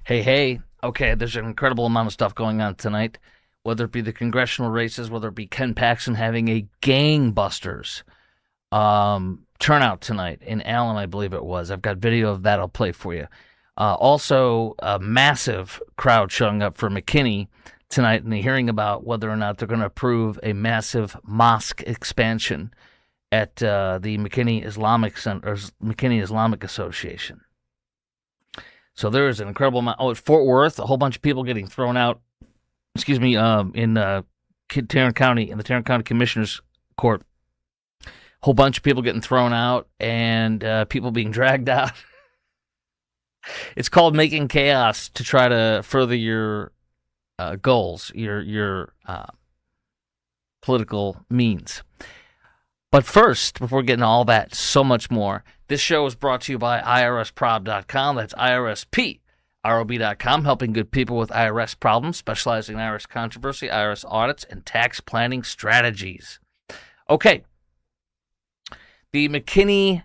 Hey. Okay, there's an incredible amount of stuff going on tonight, whether it be the congressional races, whether it be Ken Paxton having a gangbusters turnout tonight in Allen, I believe it was. I've got video of that I'll play for you. Also, a massive crowd showing up for McKinney tonight in the hearing about whether or not they're going to approve a massive mosque expansion at the McKinney Islamic Center, or McKinney Islamic Association. So there is an incredible amount. Oh, at Fort Worth, a whole bunch of people getting thrown out. Excuse me, in Tarrant County, in the Tarrant County Commissioner's Court. A whole bunch of people getting thrown out and people being dragged out. It's called making chaos to try to further your goals, your political means. But first, before getting to all that, so much more, this show is brought to you by IRSprob.com. That's IRSprob.com, helping good people with IRS problems, specializing in IRS controversy, IRS audits, and tax planning strategies. Okay. The McKinney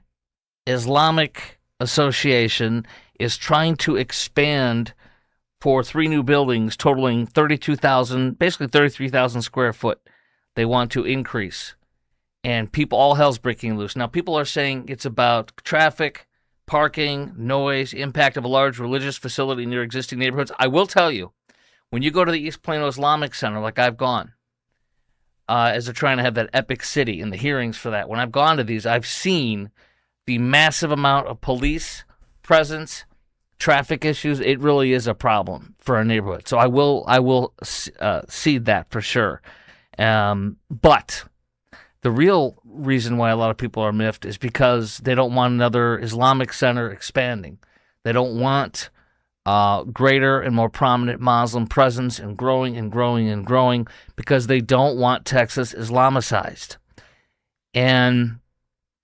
Islamic Association is trying to expand for 3 new buildings totaling 32,000, basically 33,000 square foot. They want to increase. And all hell's breaking loose. Now, people are saying it's about traffic, parking, noise, impact of a large religious facility near existing neighborhoods. I will tell you, when you go to the East Plano Islamic Center, like I've gone, as they're trying to have that epic city and the hearings for that, when I've gone to these, I've seen the massive amount of police presence, traffic issues. It really is a problem for our neighborhood. So I will cede that for sure. But the real reason why a lot of people are miffed is because they don't want another Islamic center expanding. They don't want greater and more prominent Muslim presence and growing because they don't want Texas Islamicized. And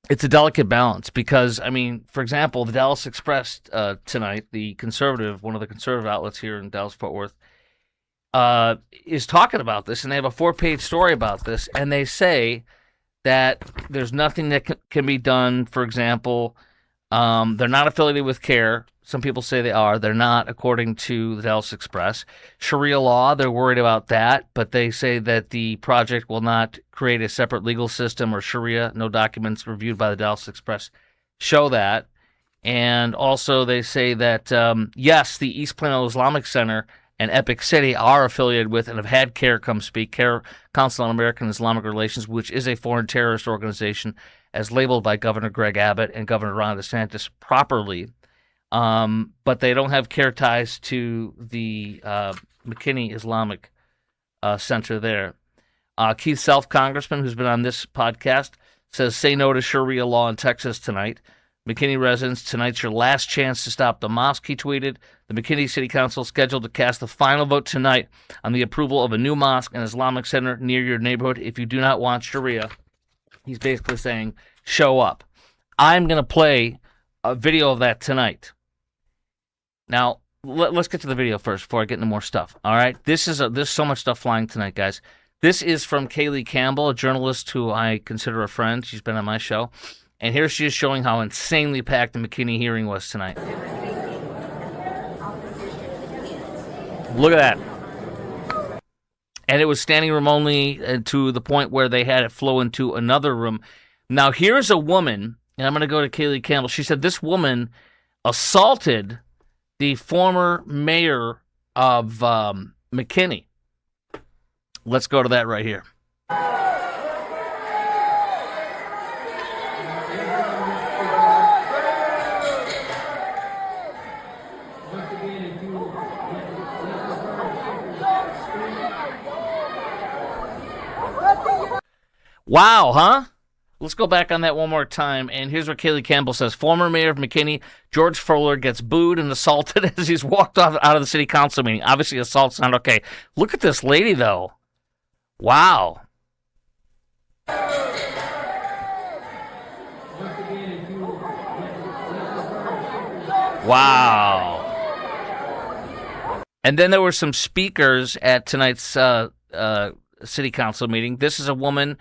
it's a delicate balance because, I mean, for example, the Dallas Express tonight, one of the conservative outlets here in Dallas-Fort Worth, is talking about this, and they have a 4-page story about this, and they say that there's nothing that can be done. For example, they're not affiliated with CARE. Some people say they are. They're not, according to the Dallas Express. Sharia law, they're worried about that, but they say that the project will not create a separate legal system or Sharia. No documents reviewed by the Dallas Express show that. And also they say that, yes, the East Plano Islamic Center and Epic City are affiliated with and have had CARE come speak, CARE, Council on American Islamic Relations, which is a foreign terrorist organization as labeled by Governor Greg Abbott and Governor Ron DeSantis properly. But they don't have CARE ties to the McKinney Islamic Center there. Keith Self, congressman, who's been on this podcast, says, say no to Sharia law in Texas tonight. McKinney residents, tonight's your last chance to stop the mosque, he tweeted. The McKinney City Council is scheduled to cast the final vote tonight on the approval of a new mosque and Islamic center near your neighborhood. If you do not want Sharia, he's basically saying, show up. I'm going to play a video of that tonight. Now, let's get to the video first before I get into more stuff. All right? There's so much stuff flying tonight, guys. This is from Kaylee Campbell, a journalist who I consider a friend. She's been on my show. And here she is showing how insanely packed the McKinney hearing was tonight. Look at that. And it was standing room only to the point where they had it flow into another room. Now, here's a woman, and I'm going to go to Kaylee Campbell. She said this woman assaulted the former mayor of McKinney. Let's go to that right here. Wow, huh? Let's go back on that one more time, and here's what Kaylee Campbell says. Former mayor of McKinney, George Fuller, gets booed and assaulted as he's walked out of the city council meeting. Obviously, assault's not okay. Look at this lady, though. Wow. Wow. And then there were some speakers at tonight's city council meeting. This is a woman,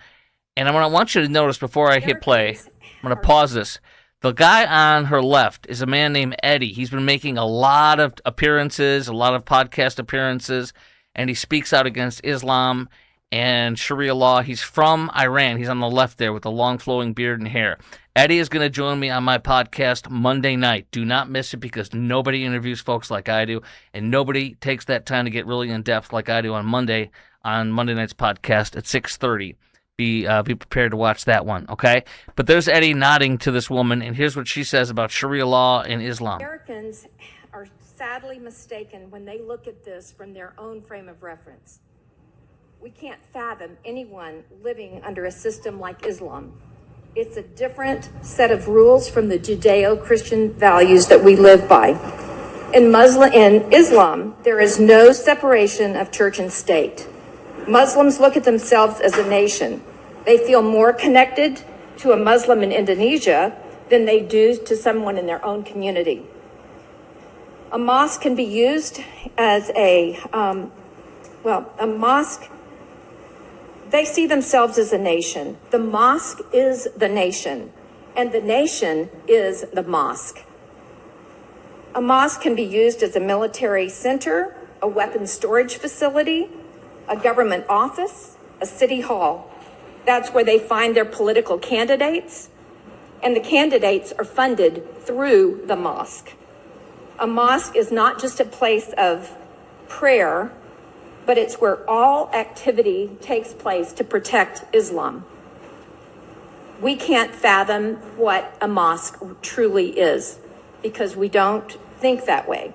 and I want you to notice before I hit play, I'm going to pause this. The guy on her left is a man named Eddie. He's been making a lot of appearances, a lot of podcast appearances, and he speaks out against Islam and Sharia law. He's from Iran. He's on the left there with the long flowing beard and hair. Eddie is going to join me on my podcast Monday night. Do not miss it because nobody interviews folks like I do, and nobody takes that time to get really in depth like I do on Monday night's podcast at 6:30. Be prepared to watch that one, okay? But there's Eddie nodding to this woman, and here's what she says about Sharia law and Islam. Americans are sadly mistaken when they look at this from their own frame of reference. We can't fathom anyone living under a system like Islam. It's a different set of rules from the Judeo-Christian values that we live by. In Islam, there is no separation of church and state. Muslims look at themselves as a nation. They feel more connected to a Muslim in Indonesia than they do to someone in their own community. A mosque can be used as a mosque, they see themselves as a nation. The mosque is the nation, and the nation is the mosque. A mosque can be used as a military center, a weapons storage facility, a government office, a city hall. That's where they find their political candidates, and the candidates are funded through the mosque. A mosque is not just a place of prayer, but it's where all activity takes place to protect Islam. We can't fathom what a mosque truly is because we don't think that way.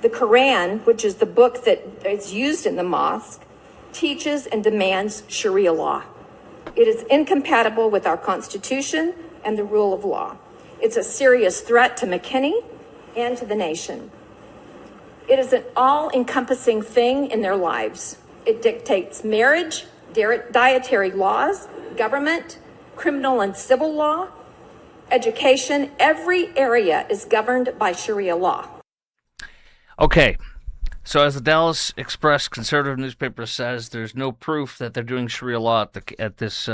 The Quran, which is the book that is used in the mosque, teaches and demands Sharia law. It is incompatible with our Constitution and the rule of law. It's a serious threat to McKinney and to the nation. It is an all-encompassing thing in their lives. It dictates marriage, dietary laws, government, criminal and civil law, education. Every area is governed by Sharia law. Okay, so as the Dallas Express conservative newspaper says, there's no proof that they're doing Sharia law at this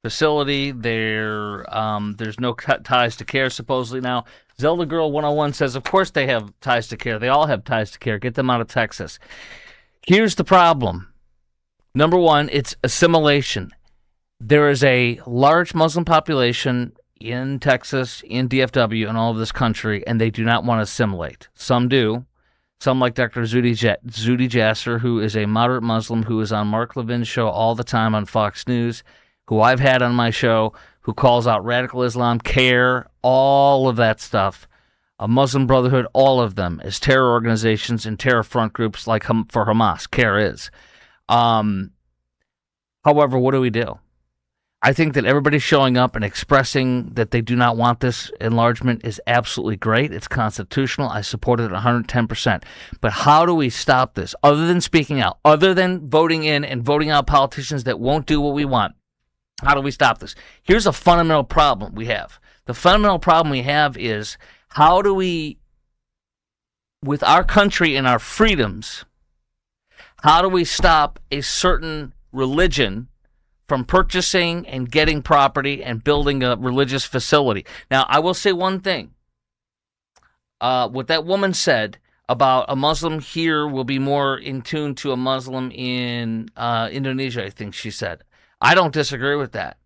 facility. There's no ties to care, supposedly. Now, Zelda Girl 101 says, of course they have ties to care. They all have ties to care. Get them out of Texas. Here's the problem. Number one, it's assimilation. There is a large Muslim population in Texas, in DFW, and all of this country, and they do not want to assimilate. Some do. Some, like Dr. Zuhdi Jasser, who is a moderate Muslim who is on Mark Levin's show all the time on Fox News, who I've had on my show, who calls out radical Islam, CARE, all of that stuff, a Muslim Brotherhood, all of them, as terror organizations and terror front groups like for Hamas. CARE is. However, what do we do? I think that everybody showing up and expressing that they do not want this enlargement is absolutely great. It's constitutional. I support it 110%. But how do we stop this? Other than speaking out, other than voting in and voting out politicians that won't do what we want, how do we stop this? Here's a fundamental problem we have. The fundamental problem we have is how do we, with our country and our freedoms, how do we stop a certain religion from purchasing and getting property and building a religious facility? Now, I will say one thing. What that woman said about a Muslim here will be more in tune to a Muslim in Indonesia, I think she said. I don't disagree with that.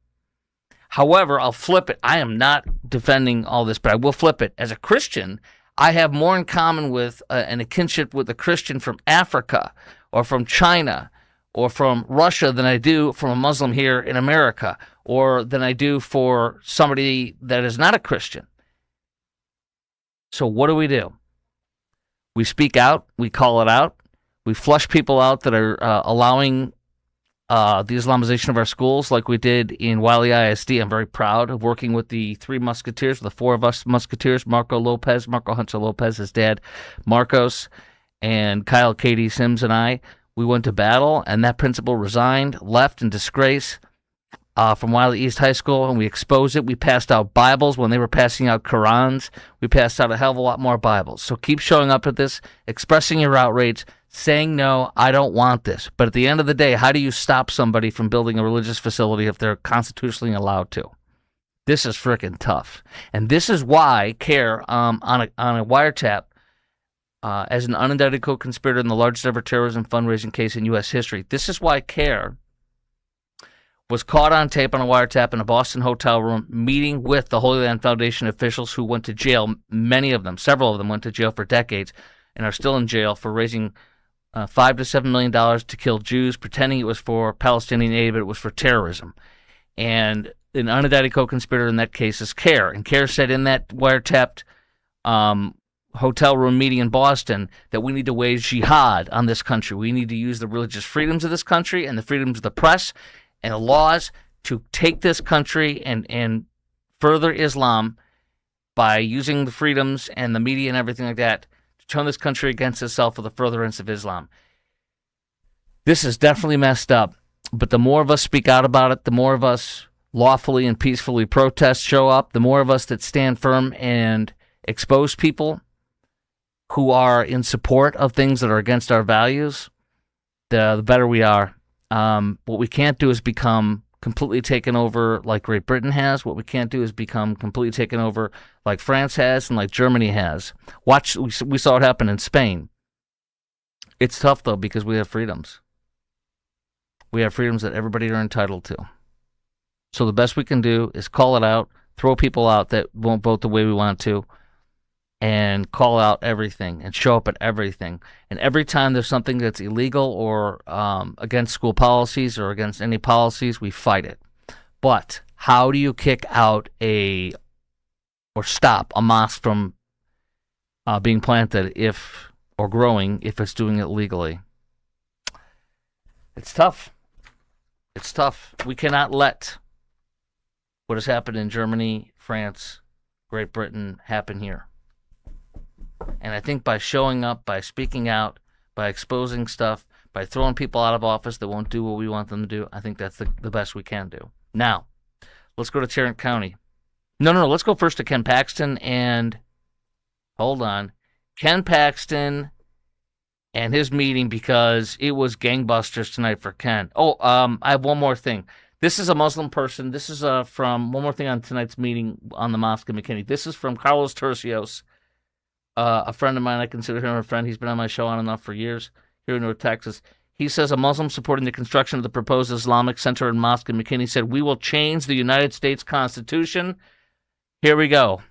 However, I'll flip it. I am not defending all this, but I will flip it. As a Christian, I have more in common with and a kinship with a Christian from Africa or from China or from Russia than I do from a Muslim here in America, or than I do for somebody that is not a Christian. So what do? We speak out, we call it out, we flush people out that are allowing the Islamization of our schools like we did in Wiley ISD. I'm very proud of working with the three musketeers, the four of us musketeers, Marco Hunter Lopez, his dad, Marcos, and Kyle Katie Sims and I. We went to battle, and that principal resigned, left in disgrace from Wiley East High School, and we exposed it. We passed out Bibles when they were passing out Qurans. We passed out a hell of a lot more Bibles. So keep showing up at this, expressing your outrage, saying, no, I don't want this. But at the end of the day, how do you stop somebody from building a religious facility if they're constitutionally allowed to? This is freaking tough. And this is why CARE, on a wiretap, as an unindicted co-conspirator in the largest ever terrorism fundraising case in U.S. history, this is why CARE was caught on tape on a wiretap in a Boston hotel room meeting with the Holy Land Foundation officials who went to jail. Many of them, several of them, went to jail for decades and are still in jail for raising $5 to $7 million to kill Jews, pretending it was for Palestinian aid, but it was for terrorism. And an unindicted co-conspirator in that case is CARE. And CARE said in that wiretapped hotel room meeting in Boston that we need to wage jihad on this country. We need to use the religious freedoms of this country and the freedoms of the press and the laws to take this country and further Islam by using the freedoms and the media and everything like that to turn this country against itself for the furtherance of Islam. This is definitely messed up, but the more of us speak out about it, the more of us lawfully and peacefully protest show up, the more of us that stand firm and expose people who are in support of things that are against our values, the better we are. What we can't do is become completely taken over like Great Britain has. What we can't do is become completely taken over like France has and like Germany has. We saw it happen in Spain. It's tough, though, because we have freedoms. We have freedoms that everybody are entitled to. So the best we can do is call it out, throw people out that won't vote the way we want to, and call out everything and show up at everything. And every time there's something that's illegal or against school policies or against any policies, we fight it. But how do you kick out or stop a mosque from being planted or growing if it's doing it legally? It's tough. It's tough. We cannot let what has happened in Germany, France, Great Britain happen here. And I think by showing up, by speaking out, by exposing stuff, by throwing people out of office that won't do what we want them to do, I think that's the best we can do. Now, let's go to Tarrant County. No, let's go first to Ken Paxton and, hold on, Ken Paxton and his meeting, because it was gangbusters tonight for Ken. I have one more thing. This is a Muslim person. This is from one more thing on tonight's meeting on the mosque in McKinney. This is from Carlos Tercios, a friend of mine. I consider him a friend. He's been on my show on and off for years here in North Texas. He says a Muslim supporting the construction of the proposed Islamic Center and Mosque in McKinney said, "We will change the United States Constitution." Here we go.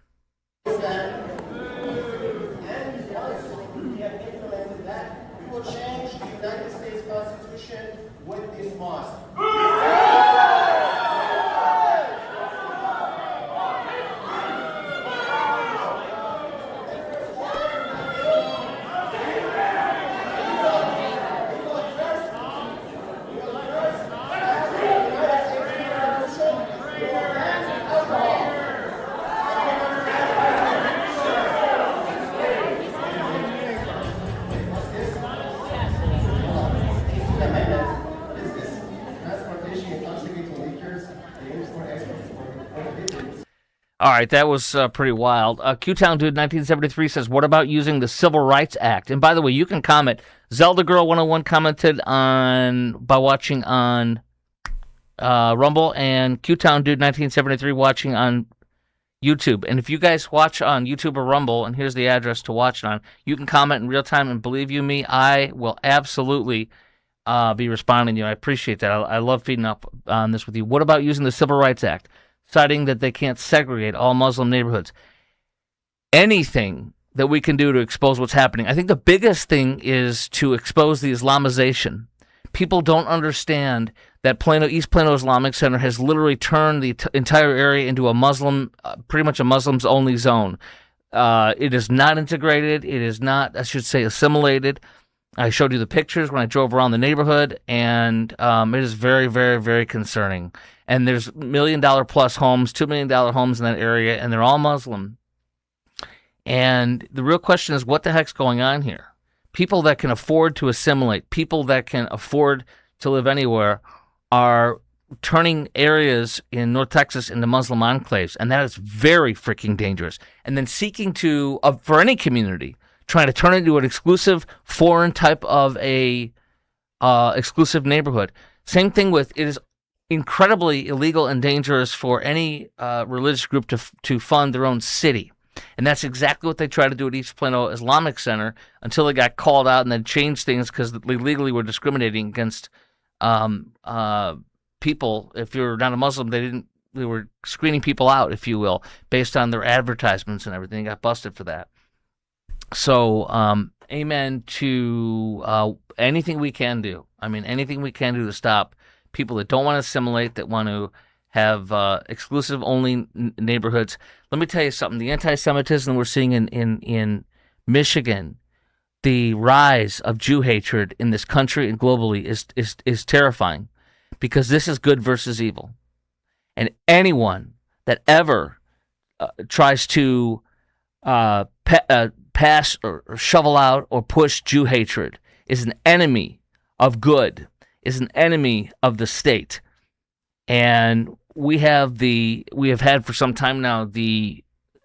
All right, that was pretty wild. Q-Town Dude 1973 says, what about using the Civil Rights Act? And by the way, you can comment. Zelda Girl 101 commented by watching on Rumble, and Q-Town Dude 1973 watching on YouTube. And if you guys watch on YouTube or Rumble, and here's the address to watch it on, you can comment in real time, and believe you me, I will absolutely be responding to you. I appreciate that. I love feeding up on this with you. What about using the Civil Rights Act? Citing that they can't segregate all Muslim neighborhoods. Anything that we can do to expose what's happening. I think the biggest thing is to expose the Islamization. People don't understand that East Plano Islamic Center has literally turned the entire area into a Muslim, pretty much a Muslims only zone. It is not integrated. It is not, I should say, assimilated. I showed you the pictures when I drove around the neighborhood, and it is very, very, very concerning. And there's $1 million plus homes, $2 million homes in that area, and they're all Muslim. And the real question is, what the heck's going on here? People that can afford to assimilate, people that can afford to live anywhere, are turning areas in North Texas into Muslim enclaves, and that is very freaking dangerous. And then seeking to, for any community, trying to turn it into an exclusive foreign type of a exclusive neighborhood. Same thing with, it is incredibly illegal and dangerous for any religious group to fund their own city. And that's exactly what they tried to do at East Plano Islamic Center until they got called out and then changed things because they legally were discriminating against people. If you're not a Muslim, they were screening people out, if you will, based on their advertisements and everything. They got busted for that. So, amen to anything we can do. I mean, anything we can do to stop people that don't want to assimilate, that want to have exclusive only neighborhoods. Let me tell you something. The anti-Semitism we're seeing in Michigan, the rise of Jew hatred in this country and globally is terrifying, because this is good versus evil. And anyone that ever tries to pass or shovel out or push Jew hatred is an enemy of good, is an enemy of the state. And we have had for some time now the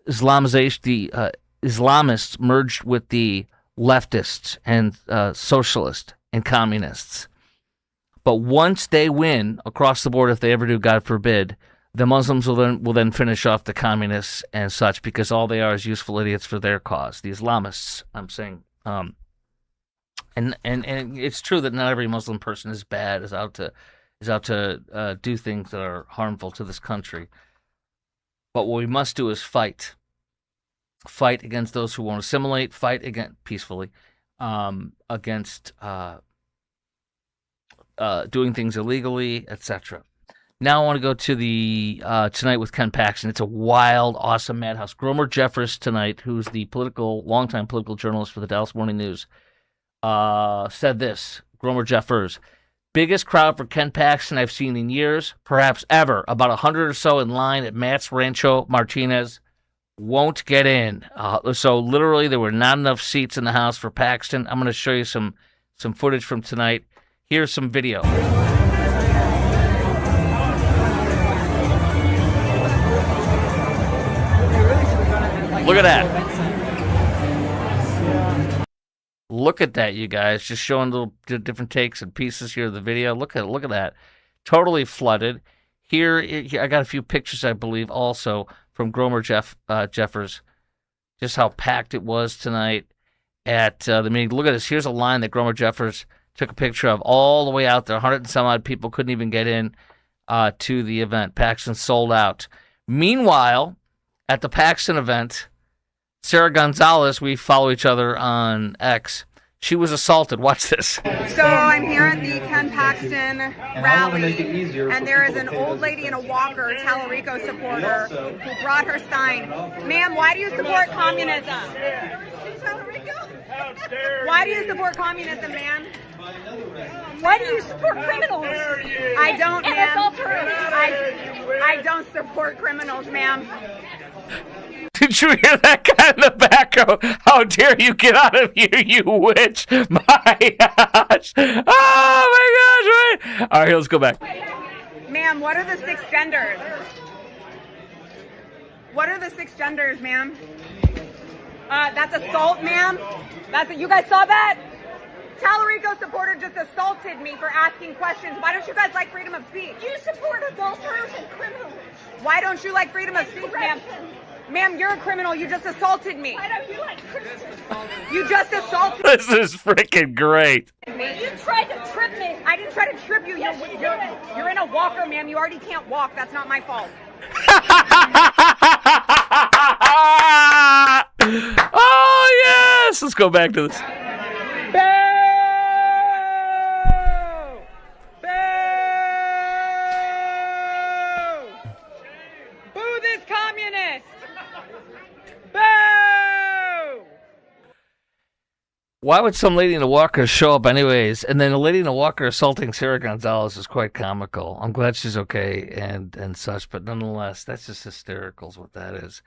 Islamization, the Islamists merged with the leftists and socialists and communists. But once they win across the board, if they ever do, God forbid, the Muslims will then finish off the communists and such, because all they are is useful idiots for their cause. The Islamists, I'm saying, and it's true that not every Muslim person is bad, is out to do things that are harmful to this country. But what we must do is fight against those who won't assimilate, fight against peacefully against doing things illegally, etc. Now I want to go to the Tonight with Ken Paxton. It's a wild, awesome madhouse. Gromer Jeffers tonight, who's the longtime political journalist for the Dallas Morning News, said this. Gromer Jeffers: biggest crowd for Ken Paxton I've seen in years, perhaps ever. About 100 or so in line at Matt's Rancho Martinez. Won't get in. So literally there were not enough seats in the house for Paxton. I'm going to show you some footage from tonight. Here's some video. Look at that. Look at that, you guys. Just showing little different takes and pieces here of the video. Look at that. Totally flooded. Here I got a few pictures, I believe, also from Gromer Jeffers. Just how packed it was tonight at the meeting. Look at this. Here's a line that Gromer Jeffers took a picture of all the way out there. 100 and some odd people couldn't even get in to the event. Paxton sold out. Meanwhile, at the Paxton event, Sarah Gonzalez, we follow each other on X, she was assaulted. Watch this. So I'm here at the Ken Paxton rally, and there is an old lady in a walker, Talarico supporter, who brought her sign. Ma'am, why do you support communism? Why do you support communism, ma'am? Why do you support criminals? I don't, ma'am. I don't support criminals, ma'am. Did you hear that guy in the back go, how dare you get out of here, you witch? My gosh. Oh, my gosh. Right. All right, let's go back. Ma'am, what are the 6 genders? What are the 6 genders, ma'am? That's assault, ma'am. You guys saw that? Talarico supporter just assaulted me for asking questions. Why don't you guys like freedom of speech? You support adulterers and criminals. Why don't you like freedom of speech, ma'am? Ma'am, you're a criminal. You just assaulted me. Why don't you like Christians? You just assaulted me. This is freaking great. You tried to trip me. I didn't try to trip you. You're in a walker, ma'am. You already can't walk. That's not my fault. Oh, yes. Let's go back to this. Why would some lady in a walker show up anyways? And then a lady in a walker assaulting Sarah Gonzalez is quite comical. I'm glad she's okay and such, but nonetheless, that's just hysterical is what that is.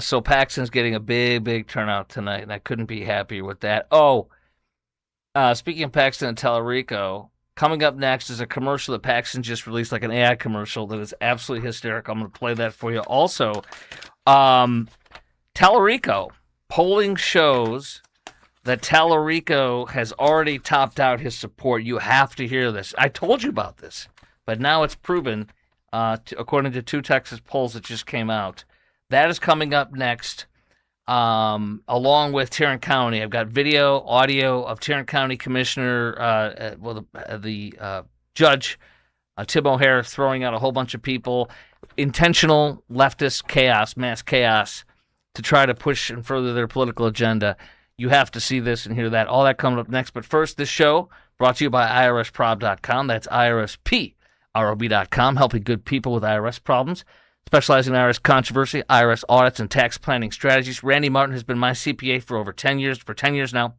So Paxton's getting a big turnout tonight, and I couldn't be happier with that. Oh, speaking of Paxton and Talarico, coming up next is a commercial that Paxton just released, like an AI commercial that is absolutely hysterical. I'm going to play that for you. Also, Talarico, polling shows that Talarico has already topped out his support. You have to hear this. I told you about this. But now it's proven, according to 2 Texas polls that just came out, that is coming up next, along with Tarrant County. I've got video, audio of Tarrant County Commissioner, the Judge Tim O'Hare throwing out a whole bunch of people, intentional leftist chaos, mass chaos, to try to push and further their political agenda. You have to see this and hear that. All that coming up next. But first, this show brought to you by IRSprob.com. That's IRSPROB.com, helping good people with IRS problems. Specializing in IRS controversy, IRS audits, and tax planning strategies. Randy Martin has been my CPA for over 10 years, now.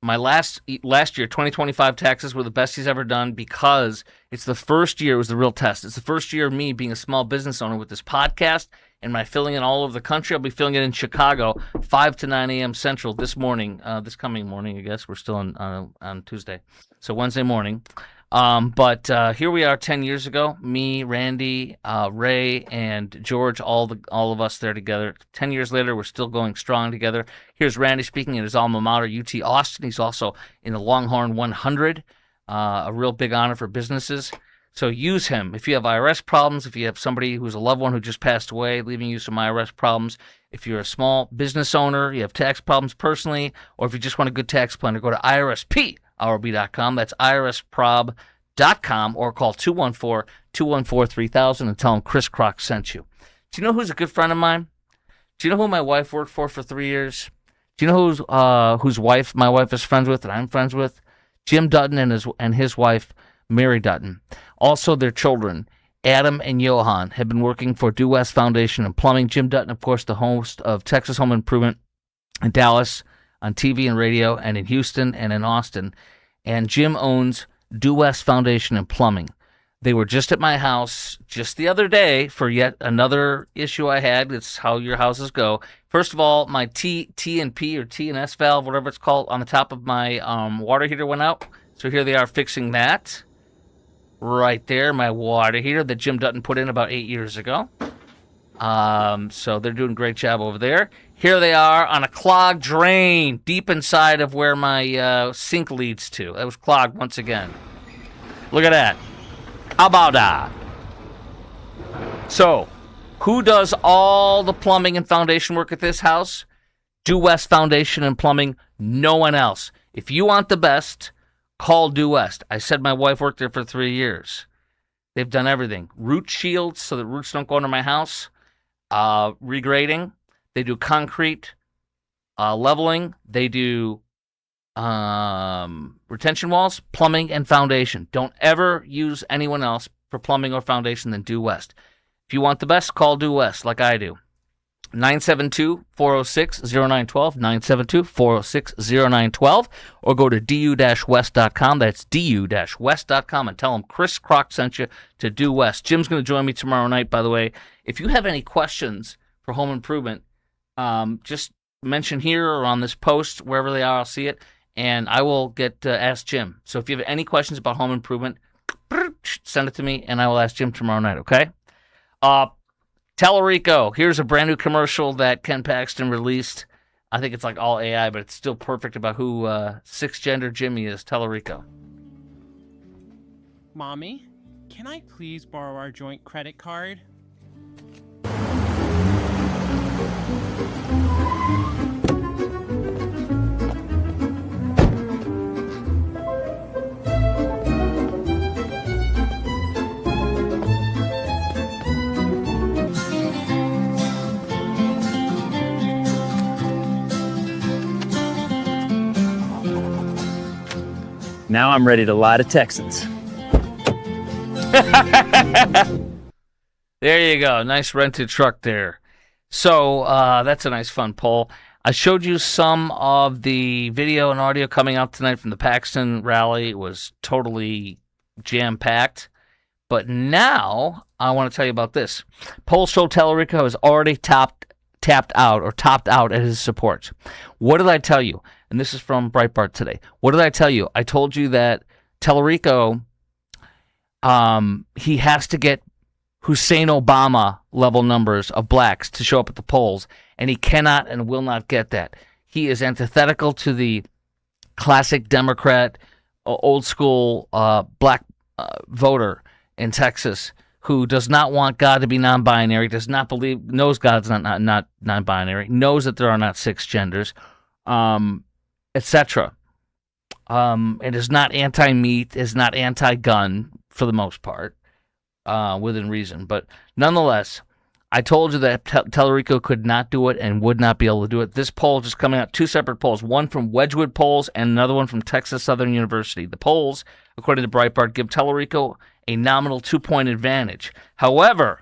My last year, 2025 taxes were the best he's ever done because it's the first year, it was the real test. It's the first year of me being a small business owner with this podcast and my filling in all over the country. I'll be filling it in Chicago, 5 to 9 a.m. Central this morning, this coming morning, I guess. We're still on Tuesday. So Wednesday morning. But here we are 10 years ago, me, Randy, Ray, and George, all of us there together. 10 years later, we're still going strong together. Here's Randy speaking in his alma mater, UT Austin. He's also in the Longhorn 100, a real big honor for businesses. So use him. If you have IRS problems, if you have somebody who's a loved one who just passed away, leaving you some IRS problems, if you're a small business owner, you have tax problems personally, or if you just want a good tax planner, go to IRSPROB.com. That's IRSprob.com, or call 214-214-3000 and tell them Chris Crock sent you. Do you know who's a good friend of mine? Do you know who my wife worked for 3 years? Do you know whose wife my wife is friends with and I'm friends with? Jim Dutton and his wife, Mary Dutton. Also, their children, Adam and Johan, have been working for Due West Foundation and Plumbing. Jim Dutton, of course, the host of Texas Home Improvement in Dallas, on TV and radio, and in Houston and in Austin. And Jim owns Due West Foundation and Plumbing. They were just at my house just the other day for yet another issue I had. It's how your houses go. First of all, my T and P or T and S valve, whatever it's called, on the top of my water heater went out. So here they are fixing that. Right there, my water heater that Jim Dutton put in about 8 years ago. So they're doing a great job over there. Here they are on a clogged drain deep inside of where my sink leads to. That was clogged once again. Look at that. How about that? So, who does all the plumbing and foundation work at this house? Due West Foundation and Plumbing. No one else. If you want the best, call Due West. I said my wife worked there for 3 years. They've done everything. Root shields so that roots don't go into my house. Regrading. They do concrete leveling. They do retention walls, plumbing, and foundation. Don't ever use anyone else for plumbing or foundation than Due West. If you want the best, call Due West like I do. 972-406-0912, 972-406-0912, or go to du-west.com. That's du-west.com, and tell them Chris Crock sent you to Due West. Jim's going to join me tomorrow night, by the way. If you have any questions for home improvement, just mention here or on this post, wherever they are, I'll see it, and I will get ask Jim. So if you have any questions about home improvement, send it to me, and I will ask Jim tomorrow night, okay? Talarico, here's a brand new commercial that Ken Paxton released. I think it's like all AI, but it's still perfect about who six-gender Jimmy is. Talarico. Mommy, can I please borrow our joint credit card? Now I'm ready to lie to Texans. There you go. Nice rented truck there. So that's a nice fun poll. I showed you some of the video and audio coming out tonight from the Paxton rally. It was totally jam-packed. But now I want to tell you about this. Polls show Talarico has already topped out at his support. What did I tell you? And this is from Breitbart today. What did I tell you? I told you that Talarico, he has to get Hussein Obama level numbers of blacks to show up at the polls, and he cannot and will not get that. He is antithetical to the classic Democrat, old school black voter in Texas who does not want God to be non-binary, does not believe, knows God's not non-binary, knows that there are not 6 genders, etc. And is not anti-meat, is not anti-gun for the most part, within reason. But nonetheless, I told you that Talarico could not do it and would not be able to do it. This poll just coming out, 2 separate polls, one from Wedgwood Polls and another one from Texas Southern University. The polls, according to Breitbart, give Talarico a nominal 2-point advantage. However,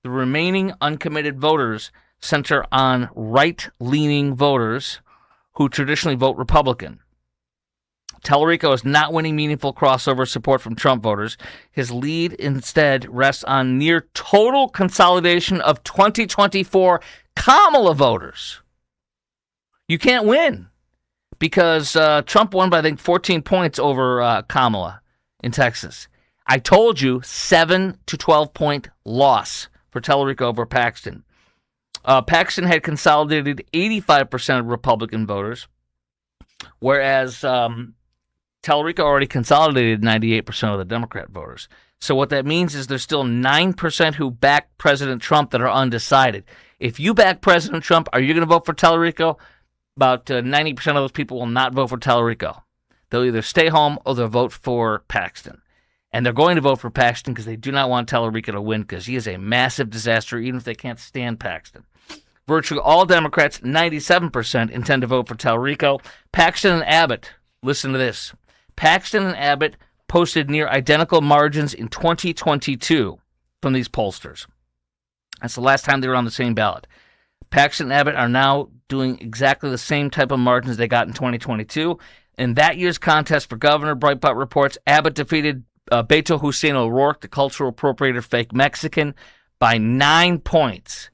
the remaining uncommitted voters center on right-leaning voters who traditionally vote Republican. Talarico is not winning meaningful crossover support from Trump voters. His lead instead rests on near total consolidation of 2024 Kamala voters. You can't win because Trump won by, I think, 14 points over Kamala in Texas. I told you 7 to 12 point loss for Talarico over Paxton. Paxton had consolidated 85% of Republican voters, whereas Talarico already consolidated 98% of the Democrat voters. So what that means is there's still 9% who back President Trump that are undecided. If you back President Trump, are you going to vote for Talarico? About 90% of those people will not vote for Talarico. They'll either stay home or they'll vote for Paxton. And they're going to vote for Paxton because they do not want Talarico to win because he is a massive disaster, even if they can't stand Paxton. Virtually all Democrats, 97%, intend to vote for Talarico. Paxton and Abbott, listen to this. Paxton and Abbott posted near identical margins in 2022 from these pollsters. That's the last time they were on the same ballot. Paxton and Abbott are now doing exactly the same type of margins they got in 2022. In that year's contest for governor, Breitbart reports, Abbott defeated Beto Hussein O'Rourke, the cultural appropriator fake Mexican, by 9 points.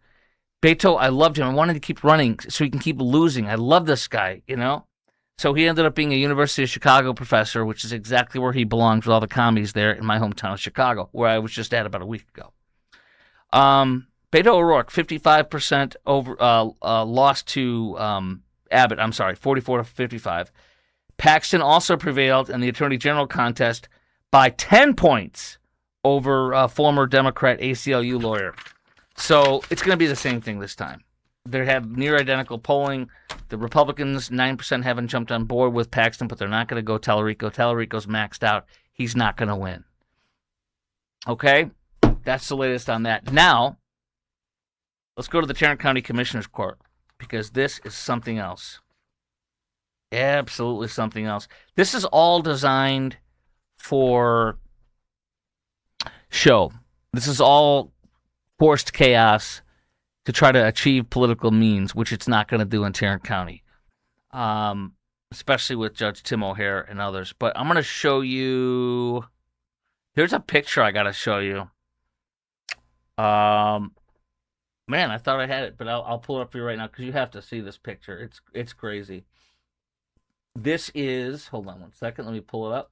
Beto, I loved him. I wanted to keep running so he can keep losing. I love this guy, you know? So he ended up being a University of Chicago professor, which is exactly where he belongs with all the commies there in my hometown of Chicago, where I was just at about a week ago. Beto O'Rourke, 55% over, lost to Abbott, 44 to 55. Paxton also prevailed in the Attorney General contest by 10 points over former Democrat ACLU lawyer. So it's going to be the same thing this time. They have near identical polling. The Republicans, 9% haven't jumped on board with Paxton, but they're not going to go Talarico. Talarico's maxed out. He's not going to win. Okay? That's the latest on that. Now, let's go to the Tarrant County Commissioner's Court, because this is something else. Absolutely something else. This is all designed for show. This is all forced chaos to try to achieve political means, which it's not going to do in Tarrant County, especially with Judge Tim O'Hare and others. But I'm going to show you. Here's a picture I got to show you. Man, I thought I had it, but I'll pull it up for you right now because you have to see this picture. It's crazy. This is. Hold on one second. Let me pull it up.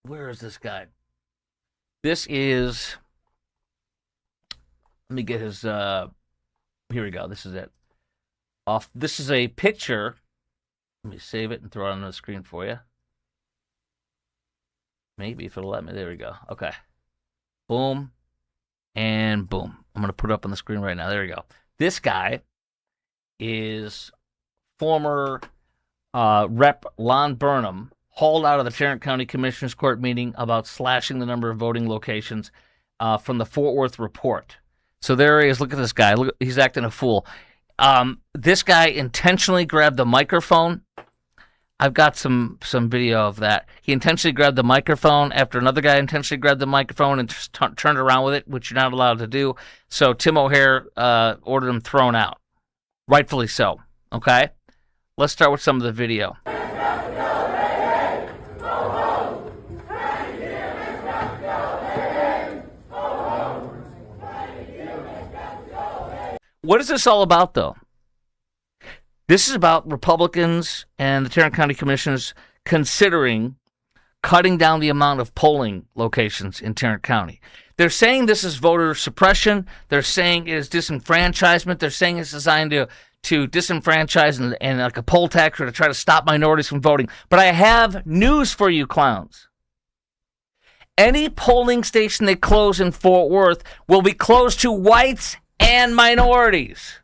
Where is this guy? This is. Let me get his, here we go, this is it. This is a picture, let me save it and throw it on the screen for you. Maybe if it'll let me, there we go, okay. Boom, and boom. I'm going to put it up on the screen right now, there we go. This guy is former Rep. Lon Burnham, hauled out of the Tarrant County Commissioner's Court meeting about slashing the number of voting locations from the Fort Worth report. So there he is. Look at this guy. Look, he's acting a fool. This guy intentionally grabbed the microphone. I've got some video of that. He intentionally grabbed the microphone after another guy intentionally grabbed the microphone and just turned around with it, which you're not allowed to do. So Tim O'Hare ordered him thrown out. Rightfully so. Okay? Let's start with some of the video. What is this all about, though? This is about Republicans and the Tarrant County Commissioners considering cutting down the amount of polling locations in Tarrant County. They're saying this is voter suppression. They're saying it is disenfranchisement. They're saying it's designed to disenfranchise and like a poll tax or to try to stop minorities from voting. But I have news for you clowns. Any polling station they close in Fort Worth will be closed to whites and minorities.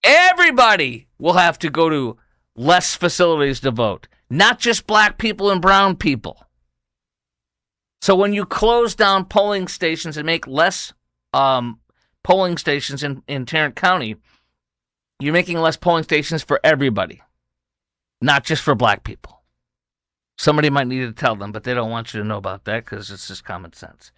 Everybody will have to go to less facilities to vote, not just black people and brown people. So when you close down polling stations and make less polling stations in Tarrant County, you're making less polling stations for everybody, not just for black people. Somebody might need to tell them, but they don't want you to know about that because it's just common sense.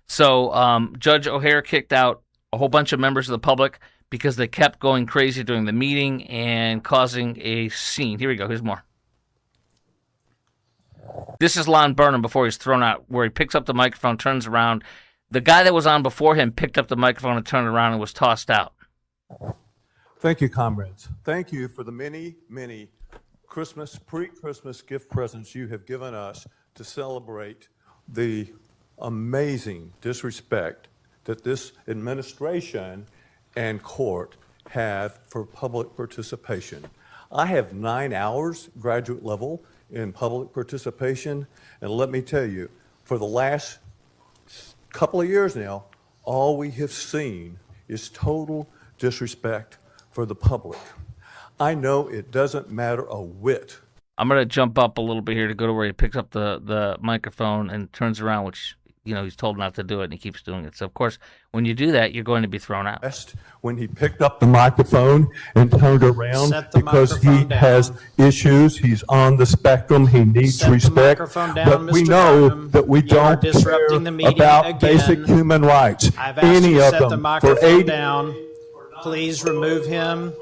So Judge O'Hare kicked out a whole bunch of members of the public because they kept going crazy during the meeting and causing a scene. Here we go. Here's more. This is Lon Burnham before he's thrown out, where he picks up the microphone, turns around. The guy that was on before him picked up the microphone and turned around and was tossed out. Thank you, comrades. Thank you for the many, many pre-Christmas gift presents you have given us to celebrate the amazing disrespect that this administration and court have for public participation. I have 9 hours graduate level in public participation, and let me tell you, for the last couple of years now, all we have seen is total disrespect for the public. I know it doesn't matter a whit. I'm going to jump up a little bit here to go to where he picks up the microphone and turns around, which, he's told not to do it, and he keeps doing it. So, of course, when you do that, you're going to be thrown out. When he picked up the microphone and turned around because he microphone down. has issues, he's on the spectrum, he needs Set the respect. microphone down, But we Mr. know Burnham. that we You are don't care disrupting the meeting about again. basic human rights. I've asked Any you to of set the them for microphone 80 down. Please remove him.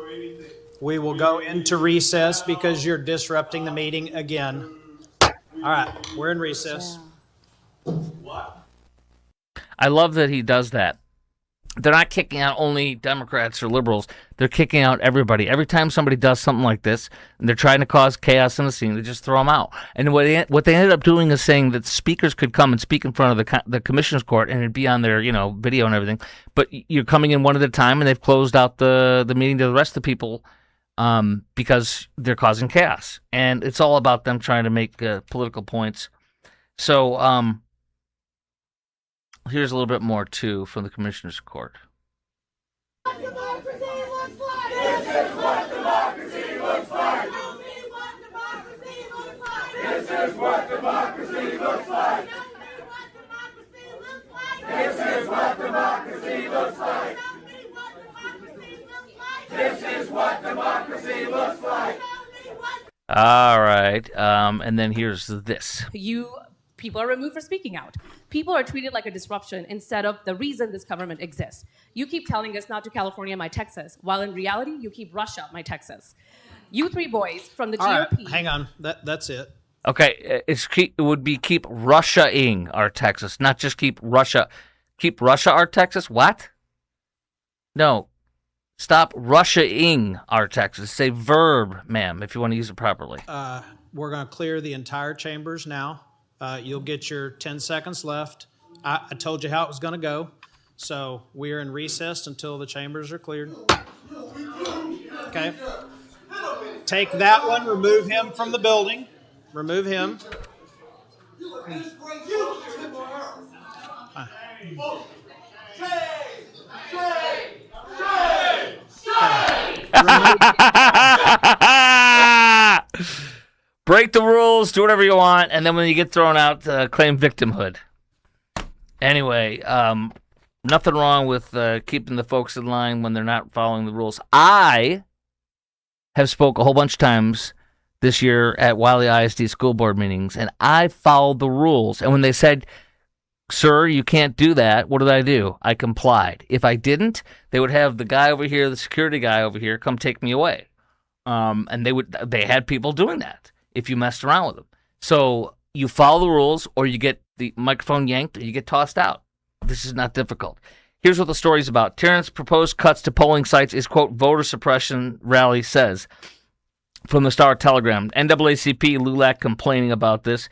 We will go into recess because you're disrupting the meeting again. All right, we're in recess. I love that he does that. They're not kicking out only Democrats or liberals. They're kicking out everybody. Every time somebody does something like this, and they're trying to cause chaos in the scene, they just throw them out. And what they ended up doing is saying that speakers could come and speak in front of the commissioner's court, and it'd be on their video and everything. But you're coming in one at a time, and they've closed out the meeting to the rest of the people because they're causing chaos. And it's all about them trying to make political points. So here's a little bit more, too, from the commissioner's court. This is what democracy looks like. This is what democracy looks like. This is what democracy looks like. This is what democracy looks like. All right. And then here's this. People are removed for speaking out. People are treated like a disruption instead of the reason this government exists. You keep telling us not to California, my Texas, while in reality, you keep Russia, my Texas. You three boys from the All GOP. right, hang on. That's it. Okay, it would be keep Russia-ing our Texas, not just keep Russia our Texas. What? No, stop Russia-ing our Texas. Say verb, ma'am, if you want to use it properly. We're going to clear the entire chambers now. You'll get your 10 seconds left. I told you how it was going to go. So we are in recess until the chambers are cleared. Okay. Take that one. Remove him from the building. Remove him. Break the rules, do whatever you want, and then when you get thrown out, claim victimhood. Anyway, nothing wrong with keeping the folks in line when they're not following the rules. I have spoke a whole bunch of times this year at Wiley ISD school board meetings, and I followed the rules. And when they said, "Sir, you can't do that," what did I do? I complied. If I didn't, they would have the guy over here, the security guy over here, come take me away. And they had people doing that if you messed around with them. So you follow the rules, or you get the microphone yanked, or you get tossed out. This is not difficult. Here's what the story's about. Tarrant's proposed cuts to polling sites is, quote, voter suppression, Rally says. From the Star-Telegram, NAACP LULAC complaining about this.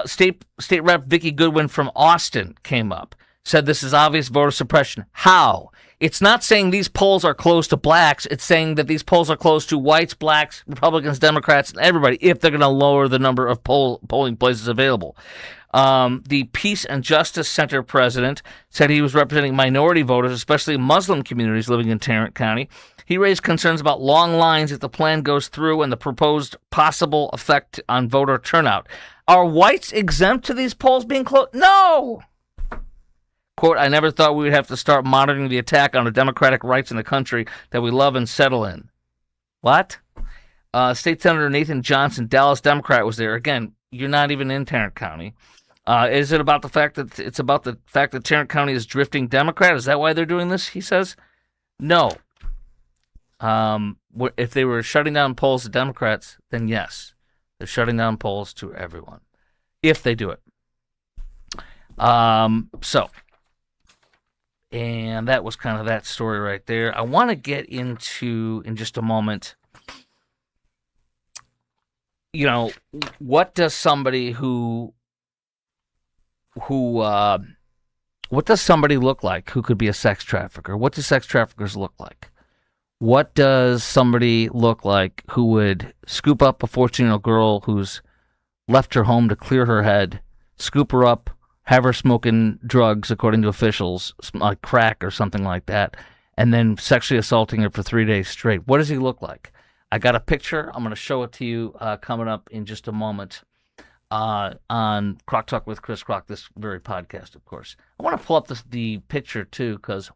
State Rep Vicki Goodwin from Austin came up, said this is obvious voter suppression. How? It's not saying these polls are closed to blacks. It's saying that these polls are closed to whites, blacks, Republicans, Democrats, and everybody if they're going to lower the number of polling places available. The Peace and Justice Center president said he was representing minority voters, especially Muslim communities living in Tarrant County. He raised concerns about long lines if the plan goes through and the proposed possible effect on voter turnout. Are whites exempt to these polls being closed? No! Quote, I never thought we would have to start monitoring the attack on the democratic rights in the country that we love and settle in. What? State Senator Nathan Johnson, Dallas Democrat, was there. Again, you're not even in Tarrant County. Is it about the fact that Tarrant County is drifting Democrat? Is that why they're doing this? He says, no. If they were shutting down polls to Democrats, then yes, they're shutting down polls to everyone. If they do it. And that was kind of that story right there. I want to get into, in just a moment, what does somebody what does somebody look like who could be a sex trafficker? What do sex traffickers look like? What does somebody look like who would scoop up a 14-year-old girl who's left her home to clear her head, scoop her up, have her smoking drugs, according to officials, like crack or something like that, and then sexually assaulting her for 3 days straight? What does he look like? I got a picture. I'm going to show it to you coming up in just a moment on Croc Talk with Chris Croc, this very podcast, of course. I want to pull up the picture, too, because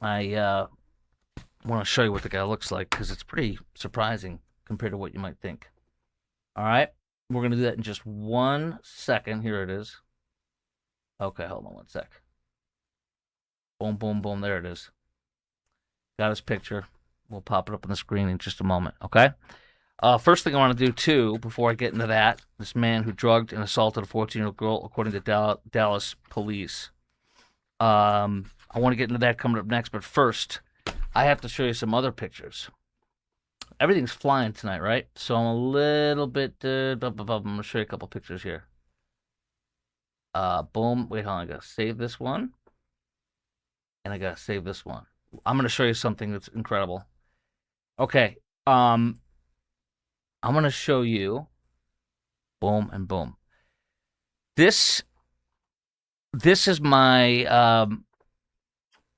I want to show you what the guy looks like, because it's pretty surprising compared to what you might think. All right? We're going to do that in just 1 second. Here it is. Okay, hold on 1 sec. Boom, boom, boom. There it is. Got his picture. We'll pop it up on the screen in just a moment, okay? First thing I want to do, too, before I get into that, this man who drugged and assaulted a 14-year-old girl, according to Dallas police. I want to get into that coming up next, but first, I have to show you some other pictures. Everything's flying tonight, right? So I'm a little bit... I'm going to show you a couple pictures here. Boom. Wait, hold on. I got to save this one. And I got to save this one. I'm going to show you something that's incredible. Okay. I'm going to show you... Boom and boom. This is my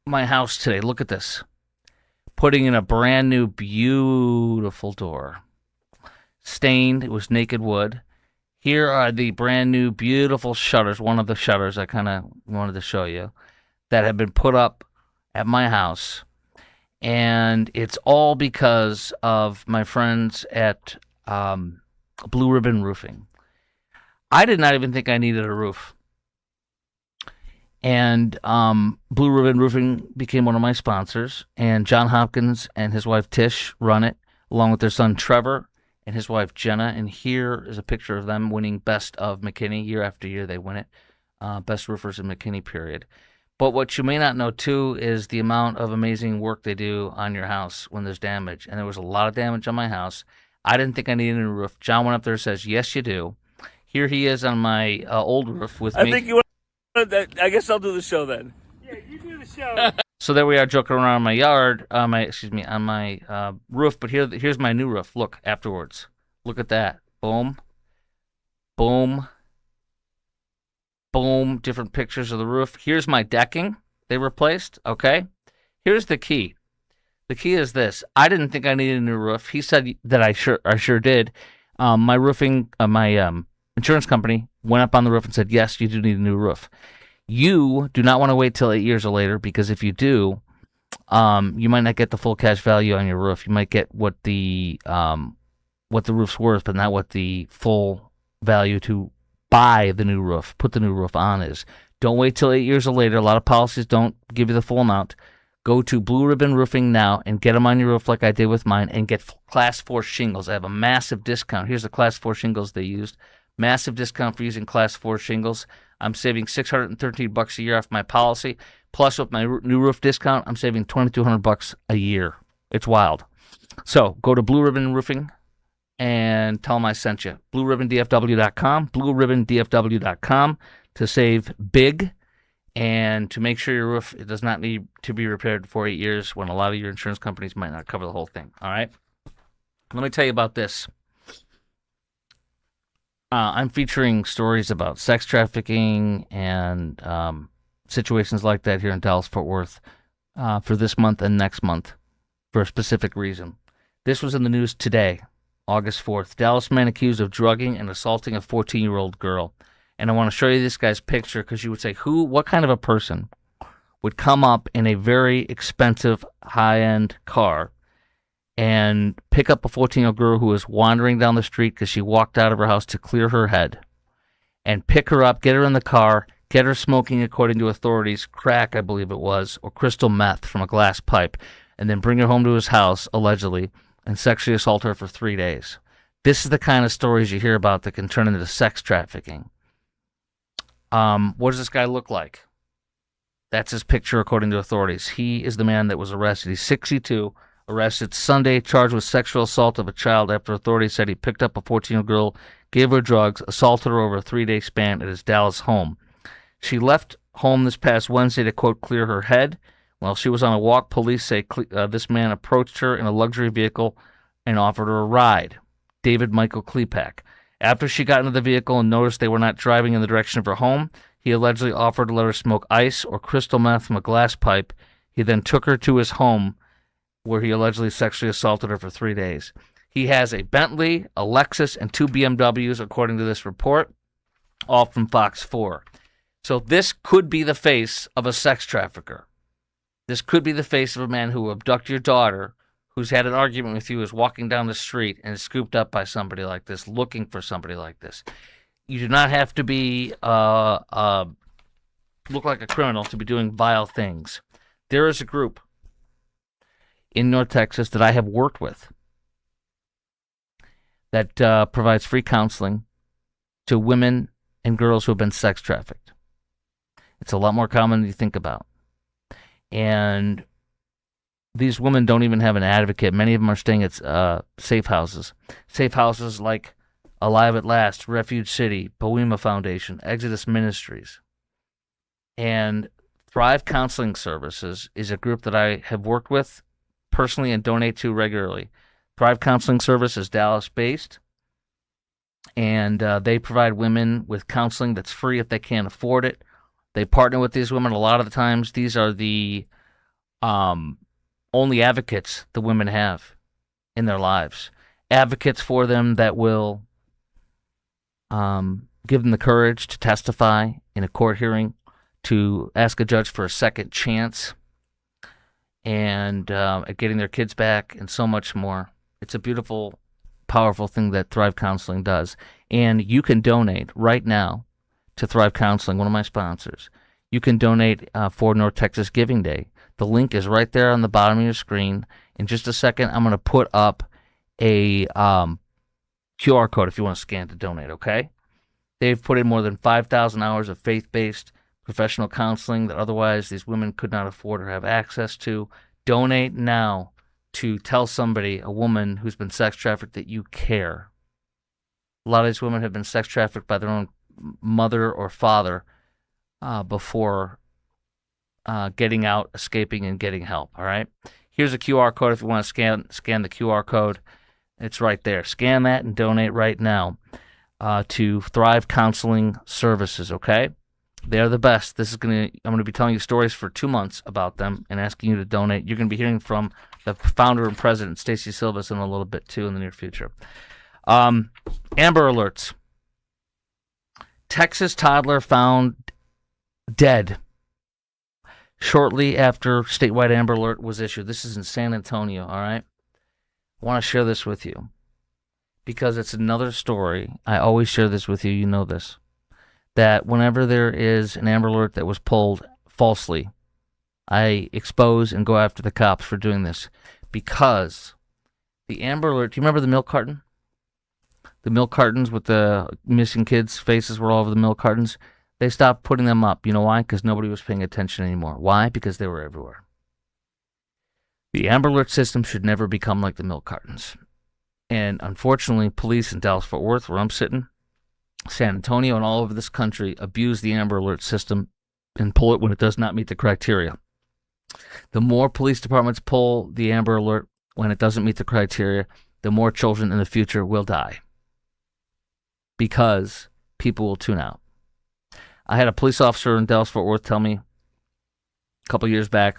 my house today. Look at this. Putting in a brand new, beautiful door. Stained. It was naked wood. Here are the brand new, beautiful shutters. One of the shutters I kind of wanted to show you that have been put up at my house. And it's all because of my friends at Blue Ribbon Roofing. I did not even think I needed a roof. And Blue Ribbon Roofing became one of my sponsors. And John Hopkins and his wife Tish run it, along with their son Trevor and his wife Jenna. And here is a picture of them winning Best of McKinney. Year after year they win it. Best roofers in McKinney, period. But what you may not know, too, is the amount of amazing work they do on your house when there's damage. And there was a lot of damage on my house. I didn't think I needed a roof. John went up there and says, yes, you do. Here he is on my old roof with me. I think you want. I guess I'll do the show then. Yeah, you do the show. So there we are, joking around on my yard, on my roof. But here's my new roof. Look afterwards. Look at that. Boom, boom, boom. Different pictures of the roof. Here's my decking they replaced. Okay. Here's the key. The key is this. I didn't think I needed a new roof. He said that I sure did. My roofing, my insurance company went up on the roof and said, yes, you do need a new roof. You do not want to wait till 8 years or later, because if you do, you might not get the full cash value on your roof. You might get what the roof's worth, but not what the full value to buy the new roof, put the new roof on is. Don't wait till 8 years or later. A lot of policies don't give you the full amount. Go to Blue Ribbon Roofing now and get them on your roof like I did with mine, and get Class 4 shingles. I have a massive discount. Here's the Class 4 shingles they used. Massive discount for using Class 4 shingles. I'm saving $613 a year off my policy. Plus, with my new roof discount, I'm saving $2,200 a year. It's wild. So go to Blue Ribbon Roofing and tell them I sent you. BlueRibbonDFW.com. BlueRibbonDFW.com to save big and to make sure your roof does not need to be repaired for 8 years when a lot of your insurance companies might not cover the whole thing. All right? Let me tell you about this. I'm featuring stories about sex trafficking and situations like that here in Dallas-Fort Worth for this month and next month for a specific reason. This was in the news today, August 4th. Dallas man accused of drugging and assaulting a 14-year-old girl. And I want to show you this guy's picture because you would say, what kind of a person would come up in a very expensive, high-end car and pick up a 14-year-old girl who was wandering down the street because she walked out of her house to clear her head, and pick her up, get her in the car, get her smoking, according to authorities, crack, I believe it was, or crystal meth from a glass pipe, and then bring her home to his house, allegedly, and sexually assault her for 3 days. This is the kind of stories you hear about that can turn into sex trafficking. What does this guy look like? That's his picture, according to authorities. He is the man that was arrested. He's 62, arrested Sunday, charged with sexual assault of a child after authorities said he picked up a 14-year-old girl, gave her drugs, assaulted her over a 3-day span at his Dallas home. She left home this past Wednesday to, quote, clear her head. While she was on a walk, police say this man approached her in a luxury vehicle and offered her a ride. David Michael Klepak. After she got into the vehicle and noticed they were not driving in the direction of her home, he allegedly offered to let her smoke ice or crystal meth from a glass pipe. He then took her to his home, where he allegedly sexually assaulted her for 3 days. He has a Bentley, a Lexus, and 2 BMWs, according to this report, all from Fox 4. So this could be the face of a sex trafficker. This could be the face of a man who abducted your daughter, who's had an argument with you, is walking down the street and is scooped up by somebody like this, looking for somebody like this. You do not have to be look like a criminal to be doing vile things. There is a group in North Texas that I have worked with that provides free counseling to women and girls who have been sex trafficked. It's a lot more common than you think about. And these women don't even have an advocate. Many of them are staying at safe houses. Safe houses like Alive at Last, Refuge City, Poema Foundation, Exodus Ministries. And Thrive Counseling Services is a group that I have worked with personally and donate to regularly. Thrive Counseling Service is Dallas-based, and they provide women with counseling that's free if they can't afford it. They partner with these women. A lot of the times, these are the only advocates the women have in their lives. Advocates for them that will give them the courage to testify in a court hearing, to ask a judge for a second chance, and at getting their kids back, and so much more. It's a beautiful, powerful thing that Thrive Counseling does. And you can donate right now to Thrive Counseling, one of my sponsors. You can donate for North Texas Giving Day. The link is right there on the bottom of your screen. In just a second, I'm going to put up a QR code if you want to scan to donate, okay? They've put in more than 5,000 hours of faith-based professional counseling that otherwise these women could not afford or have access to. Donate now to tell somebody, a woman who's been sex trafficked, that you care. A lot of these women have been sex trafficked by their own mother or father before getting out, escaping, and getting help, all right? Here's a QR code if you want to scan the QR code. It's right there. Scan that and donate right now to Thrive Counseling Services, okay? They're the best. I'm going to be telling you stories for 2 months about them and asking you to donate. You're going to be hearing from the founder and president, Stacey Silvas, in a little bit, too, in the near future. Amber Alerts. Texas toddler found dead shortly after statewide Amber Alert was issued. This is in San Antonio, all right? I want to share this with you because it's another story. I always share this with you. You know this. That whenever there is an Amber Alert that was pulled falsely, I expose and go after the cops for doing this because the Amber Alert, do you remember the milk carton? The milk cartons with the missing kids' faces were all over the milk cartons. They stopped putting them up. You know why? Because nobody was paying attention anymore. Why? Because they were everywhere. The Amber Alert system should never become like the milk cartons. And unfortunately, police in Dallas-Fort Worth, where I'm sitting, San Antonio, and all over this country abuse the Amber Alert system and pull it when it does not meet the criteria. The more police departments pull the Amber Alert when it doesn't meet the criteria, the more children in the future will die. because people will tune out. I had a police officer in Dallas-Fort Worth tell me a couple years back,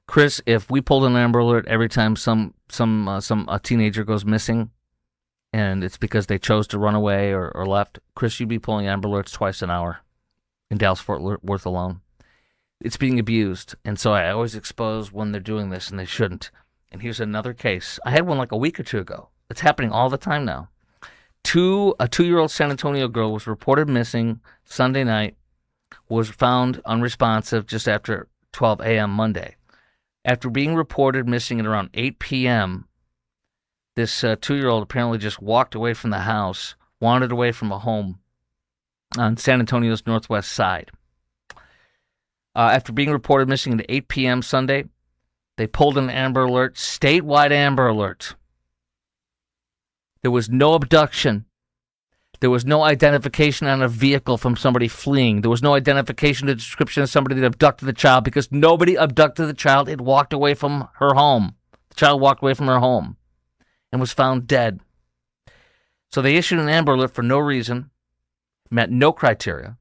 Chris, if we pulled an Amber Alert every time a teenager goes missing, and it's because they chose to run away or left, Chris, you'd be pulling Amber Alerts twice an hour in Dallas-Fort Worth alone. It's being abused, and so I always expose when they're doing this, and they shouldn't. And here's another case. I had one like a week or two ago. It's happening all the time now. A 2-year-old San Antonio girl was reported missing Sunday night, was found unresponsive just after 12 a.m. Monday. After being reported missing at around 8 p.m., this 2-year-old apparently just walked away from the house, wandered away from a home on San Antonio's northwest side. After being reported missing at 8 p.m. Sunday, they pulled an Amber Alert, statewide Amber Alert. There was no abduction. There was no identification on a vehicle from somebody fleeing. There was no identification or description of somebody that abducted the child because nobody abducted the child. It walked away from her home. The child walked away from her home and was found dead. So they issued an Amber Alert for no reason, met no criteria,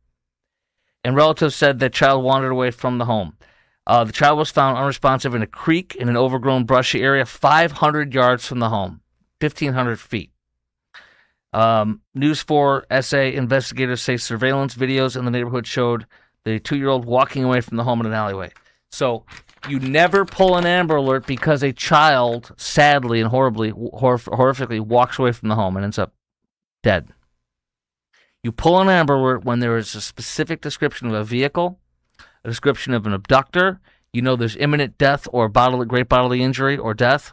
and relatives said that child wandered away from the home. The child was found unresponsive in a creek in an overgrown brushy area 500 yards from the home, 1,500 feet. News 4 SA investigators say surveillance videos in the neighborhood showed the 2-year-old walking away from the home in an alleyway. So you never pull an Amber Alert because a child sadly and horrifically walks away from the home and ends up dead. You pull an Amber Alert when there is a specific description of a vehicle, a description of an abductor, you know there's imminent death or great bodily injury or death.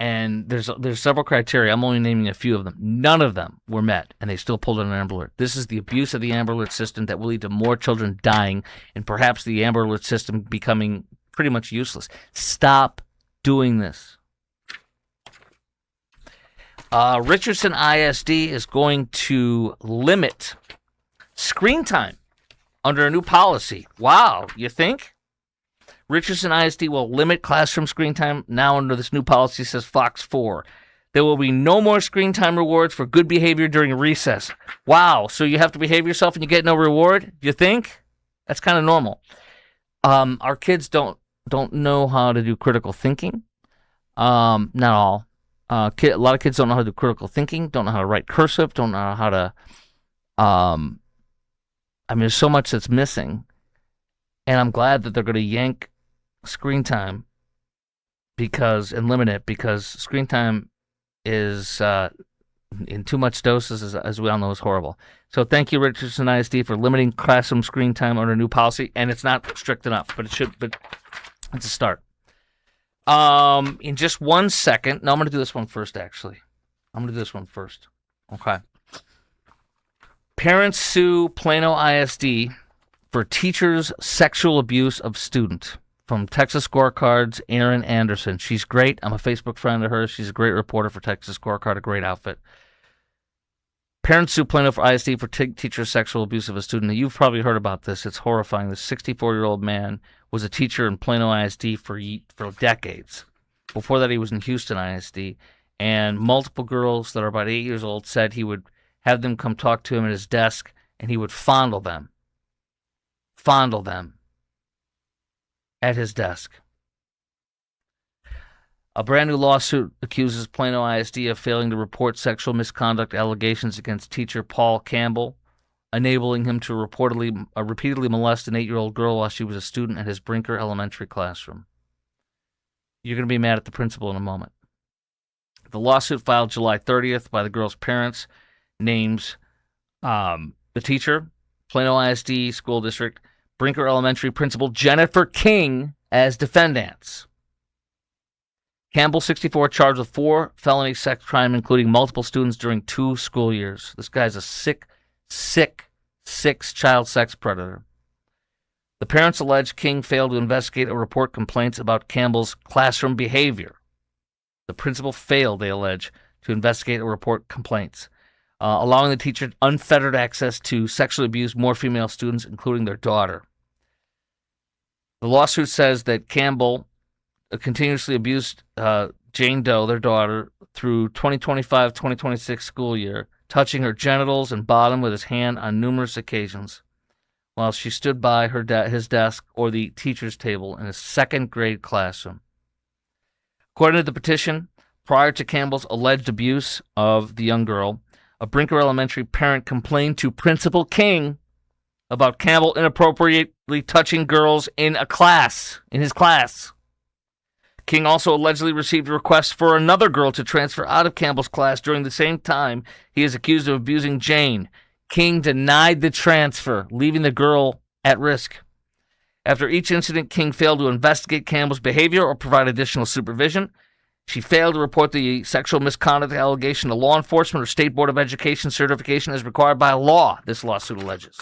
And there's several criteria. I'm only naming a few of them. None of them were met, and they still pulled an Amber Alert. This is the abuse of the Amber Alert system that will lead to more children dying and perhaps the Amber Alert system becoming pretty much useless. Stop doing this. Richardson ISD is going to limit screen time under a new policy. Wow, you think? Richardson ISD will limit classroom screen time now under this new policy, says Fox 4. There will be no more screen time rewards for good behavior during recess. Wow, so you have to behave yourself and you get no reward? You think? That's kind of normal. Our kids don't know how to do critical thinking. Not all. A lot of kids don't know how to do critical thinking, don't know how to write cursive, don't know how to... there's so much that's missing. And I'm glad that they're going to yank screen time and limit it because screen time is in too much doses, as we all know, is horrible. So thank you, Richardson ISD, for limiting classroom screen time under new policy. And it's not strict enough, but it's a start. In just 1 second. No, I'm going to do this one first, actually. Okay. Parents sue Plano ISD for teachers' sexual abuse of student. From Texas Scorecard's Erin Anderson. She's great. I'm a Facebook friend of hers. She's a great reporter for Texas Scorecard, a great outfit. Parents sue Plano for ISD for teacher sexual abuse of a student. Now, you've probably heard about this. It's horrifying. This 64-year-old man was a teacher in Plano ISD for decades. Before that, he was in Houston ISD. And multiple girls that are about 8 years old said he would have them come talk to him at his desk, and he would fondle them at his desk. A brand new lawsuit accuses Plano ISD of failing to report sexual misconduct allegations against teacher Paul Campbell, enabling him to repeatedly molest an 8-year-old girl while she was a student at his Brinker Elementary classroom. You're going to be mad at the principal in a moment. The lawsuit filed July 30th by the girl's parents names the teacher, Plano ISD School District, Brinker Elementary Principal Jennifer King as defendants. Campbell, 64, charged with 4 felony sex crimes, including multiple students during 2 school years. This guy's a sick child sex predator. The parents allege King failed to investigate or report complaints about Campbell's classroom behavior. The principal failed, they allege, to investigate or report complaints, allowing the teacher unfettered access to sexually abuse more female students, including their daughter. The lawsuit says that Campbell continuously abused Jane Doe, their daughter, through 2025-2026 school year, touching her genitals and bottom with his hand on numerous occasions while she stood by his desk or the teacher's table in a second grade classroom. According to the petition, prior to Campbell's alleged abuse of the young girl, a Brinker Elementary parent complained to Principal King about Campbell inappropriately touching girls in his class. King also allegedly received a request for another girl to transfer out of Campbell's class during the same time he is accused of abusing Jane. King denied the transfer, leaving the girl at risk. After each incident, King failed to investigate Campbell's behavior or provide additional supervision. She failed to report the sexual misconduct allegation to law enforcement or State Board of Education certification as required by law, this lawsuit alleges.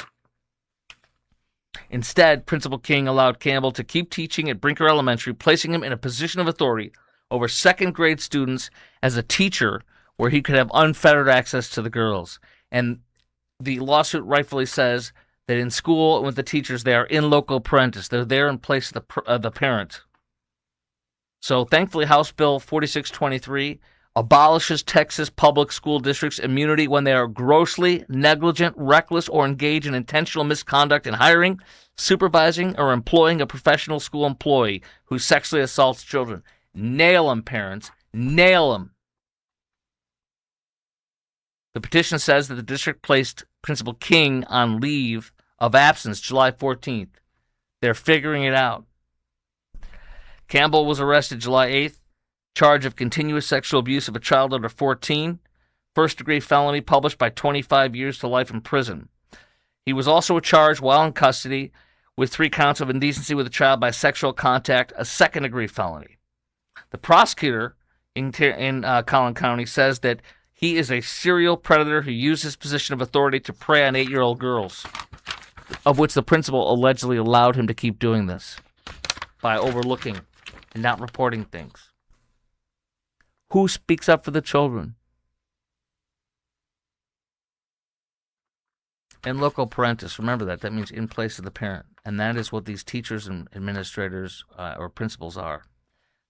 Instead, Principal King allowed Campbell to keep teaching at Brinker Elementary, placing him in a position of authority over second grade students as a teacher where he could have unfettered access to the girls. And the lawsuit rightfully says that in school and with the teachers, they are in loco parentis. They're there in place of the parent. So thankfully, House Bill 4623 abolishes Texas public school districts' immunity when they are grossly negligent, reckless, or engage in intentional misconduct in hiring, supervising, or employing a professional school employee who sexually assaults children. Nail them, parents. Nail them. The petition says that the district placed Principal King on leave of absence July 14th. They're figuring it out. Campbell was arrested July 8th, charge of continuous sexual abuse of a child under 14, first-degree felony published by 25 years to life in prison. He was also charged while in custody with 3 counts of indecency with a child by sexual contact, a second-degree felony. The prosecutor in Collin County says that he is a serial predator who used his position of authority to prey on 8-year-old girls, of which the principal allegedly allowed him to keep doing this by overlooking and not reporting things. Who speaks up for the children? And loco parentis, remember that. That means in place of the parent. And that is what these teachers and administrators or principals are.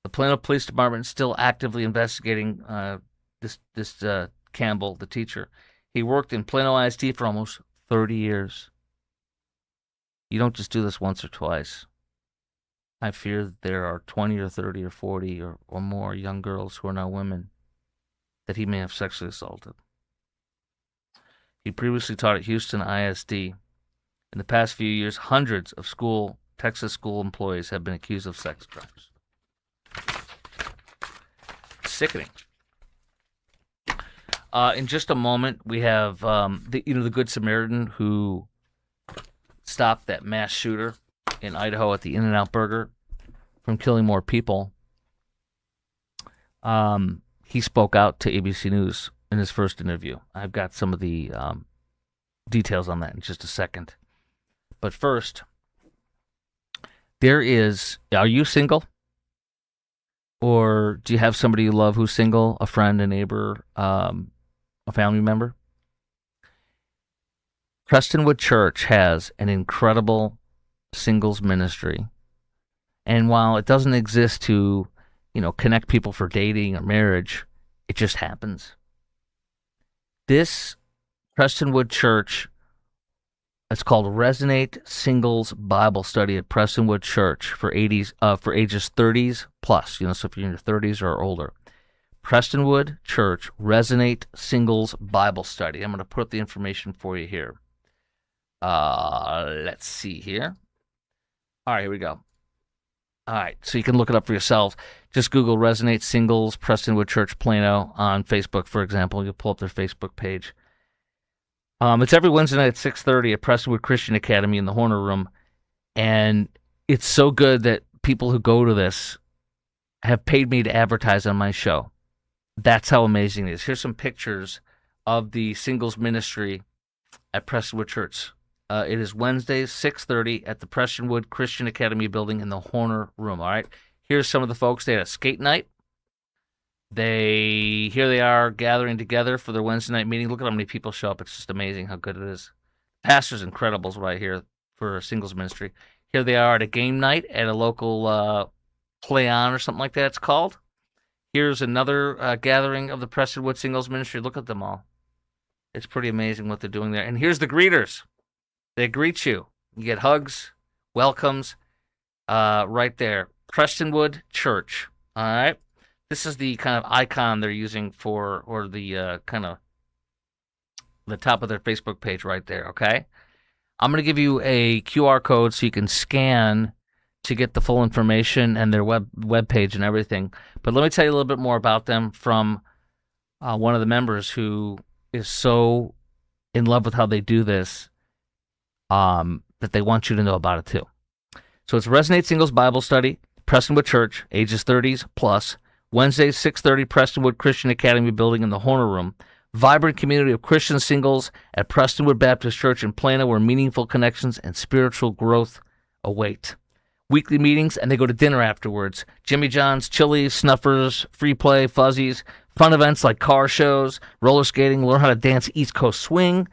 The Plano Police Department is still actively investigating this Campbell, the teacher. He worked in Plano ISD for almost 30 years. You don't just do this once or twice. I fear that there are 20 or 30 or 40 or more young girls who are now women that he may have sexually assaulted. He previously taught at Houston ISD. In the past few years, hundreds of Texas school employees have been accused of sex crimes. Sickening. In just a moment, we have the Good Samaritan who stopped that mass shooter in Idaho at the In-N-Out Burger from killing more people. He spoke out to ABC News in his first interview. I've got some of the details on that in just a second. But first, are you single? Or do you have somebody you love who's single, a friend, a neighbor, a family member? Prestonwood Church has an incredible singles ministry. And while it doesn't exist to, connect people for dating or marriage, it just happens. This Prestonwood Church, it's called Resonate Singles Bible Study at Prestonwood Church for ages 30s plus, so if you're in your 30s or older. Prestonwood Church Resonate Singles Bible Study. I'm going to put up the information for you here. Let's see here. All right, here we go. All right, so you can look it up for yourself. Just Google Resonate Singles Prestonwood Church Plano on Facebook, for example. You'll pull up their Facebook page. It's every Wednesday night at 6:30 at Prestonwood Christian Academy in the Horner Room. And it's so good that people who go to this have paid me to advertise on my show. That's how amazing it is. Here's some pictures of the singles ministry at Prestonwood Church. It is Wednesdays, 6:30 at the Prestonwood Christian Academy building in the Horner Room, all right? Here's some of the folks. They had a skate night. Here they are gathering together for their Wednesday night meeting. Look at how many people show up. It's just amazing how good it is. Pastor's incredible is what I hear for a singles ministry. Here they are at a game night at a local play-on or something like that it's called. Here's another gathering of the Prestonwood Singles Ministry. Look at them all. It's pretty amazing what they're doing there. And here's the greeters. They greet you. You get hugs, welcomes, right there. Prestonwood Church. All right. This is the kind of icon they're using for, or the kind of the top of their Facebook page right there. Okay. I'm going to give you a QR code so you can scan to get the full information and their web page and everything. But let me tell you a little bit more about them from one of the members who is so in love with how they do this that they want you to know about it too. So it's Resonate Singles Bible Study, Prestonwood Church, ages 30s plus, Wednesdays 6:30, Prestonwood Christian Academy building in the Horner Room. Vibrant community of Christian singles at Prestonwood Baptist Church in Plano where meaningful connections and spiritual growth await. Weekly meetings, and they go to dinner afterwards. Jimmy John's, Chili's, Snuffers, Free Play, Fuzzies, fun events like car shows, roller skating, learn how to dance East Coast swing.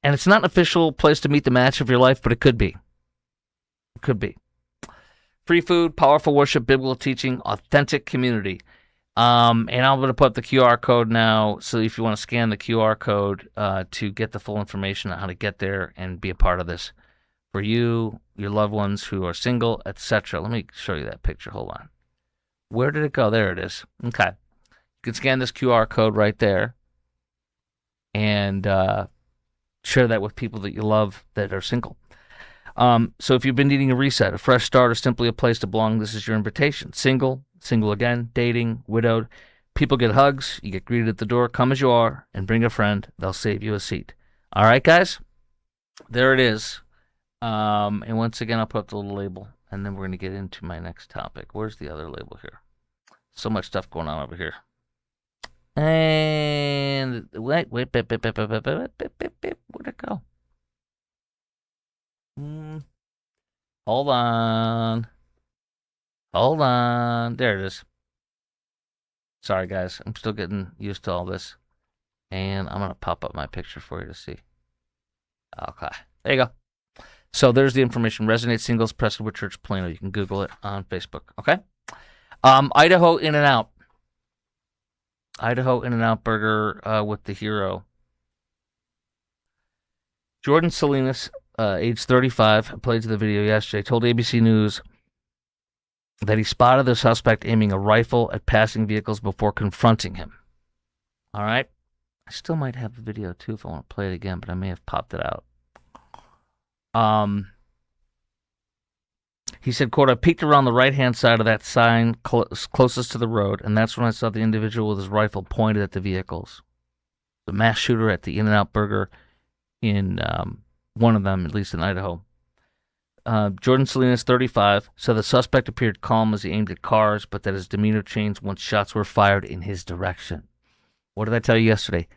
And it's not an official place to meet the match of your life, but it could be. It could be. Free food, powerful worship, biblical teaching, authentic community. And I'm going to put up the QR code now, so if you want to scan the QR code to get the full information on how to get there and be a part of this for you, your loved ones who are single, etc. Let me show you that picture. Hold on. Where did it go? There it is. Okay. You can scan this QR code right there and share that with people that you love that are single. So if you've been needing a reset, a fresh start, or simply a place to belong, this is your invitation. Single again, dating, widowed. People get hugs. You get greeted at the door. Come as you are and bring a friend. They'll save you a seat. All right, guys? There it is. And once again, I'll put up the little label, and then we're going to get into my next topic. Where's the other label here? So much stuff going on over here. And wait, where'd it go? Hold on. There it is. Sorry, guys. I'm still getting used to all this. And I'm going to pop up my picture for you to see. Okay. There you go. So there's the information. Resonate Singles, Prestonwood Church, Plano. You can Google it on Facebook. Okay? Idaho In-N-Out. Idaho In-N-Out burger with the hero. Jordan Salinas, age 35, I played to the video yesterday, told ABC News that he spotted the suspect aiming a rifle at passing vehicles before confronting him. All right? I still might have the video, too, if I want to play it again, but I may have popped it out. He said, quote, I peeked around the right-hand side of that sign closest to the road, and that's when I saw the individual with his rifle pointed at the vehicles. The mass shooter at the In-N-Out burger in one of them, at least in Idaho. Jordan Salinas, 35, said the suspect appeared calm as he aimed at cars, but that his demeanor changed once shots were fired in his direction. What did I tell you yesterday?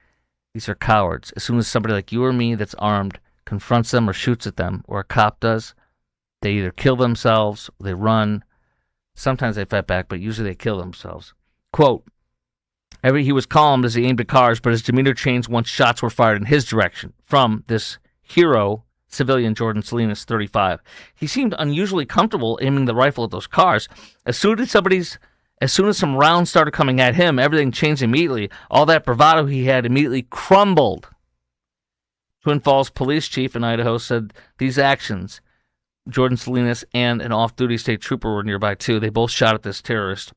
These are cowards. As soon as somebody like you or me that's armed confronts them or shoots at them, or a cop does, they either kill themselves, they run. Sometimes they fight back, but usually they kill themselves. Quote, he was calm as he aimed at cars, but his demeanor changed once shots were fired in his direction. From this hero civilian, Jordan Salinas, 35. He seemed unusually comfortable aiming the rifle at those cars. As soon as some rounds started coming at him, everything changed immediately. All that bravado he had immediately crumbled. Twin Falls police chief in Idaho said these actions, Jordan Salinas and an off-duty state trooper were nearby too. They both shot at this terrorist,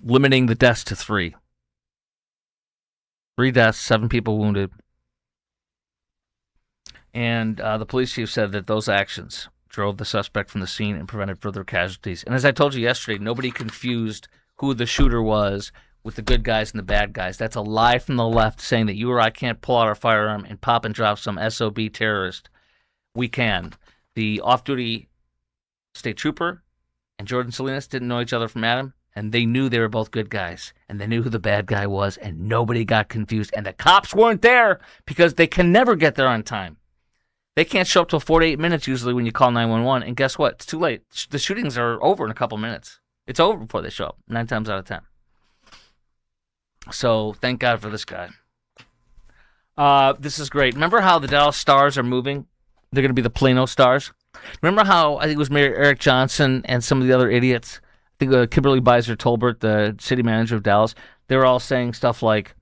limiting the deaths to 3. 3 deaths, 7 people wounded. And the police chief said that those actions drove the suspect from the scene and prevented further casualties. And as I told you yesterday, nobody confused who the shooter was with the good guys and the bad guys. That's a lie from the left saying that you or I can't pull out our firearm and pop and drop some SOB terrorist. We can. The off-duty state trooper and Jordan Salinas didn't know each other from Adam, and they knew they were both good guys, and they knew who the bad guy was, and nobody got confused. And the cops weren't there because they can never get there on time. They can't show up till 48 minutes usually when you call 911, and guess what? It's too late. The shootings are over in a couple minutes. It's over before they show up, 9 times out of 10. So thank God for this guy. This is great. Remember how the Dallas Stars are moving? They're going to be the Plano Stars. Remember how I think it was Mayor Eric Johnson and some of the other idiots Kimberly Beiser Tolbert, the city manager of Dallas, they were all saying stuff like,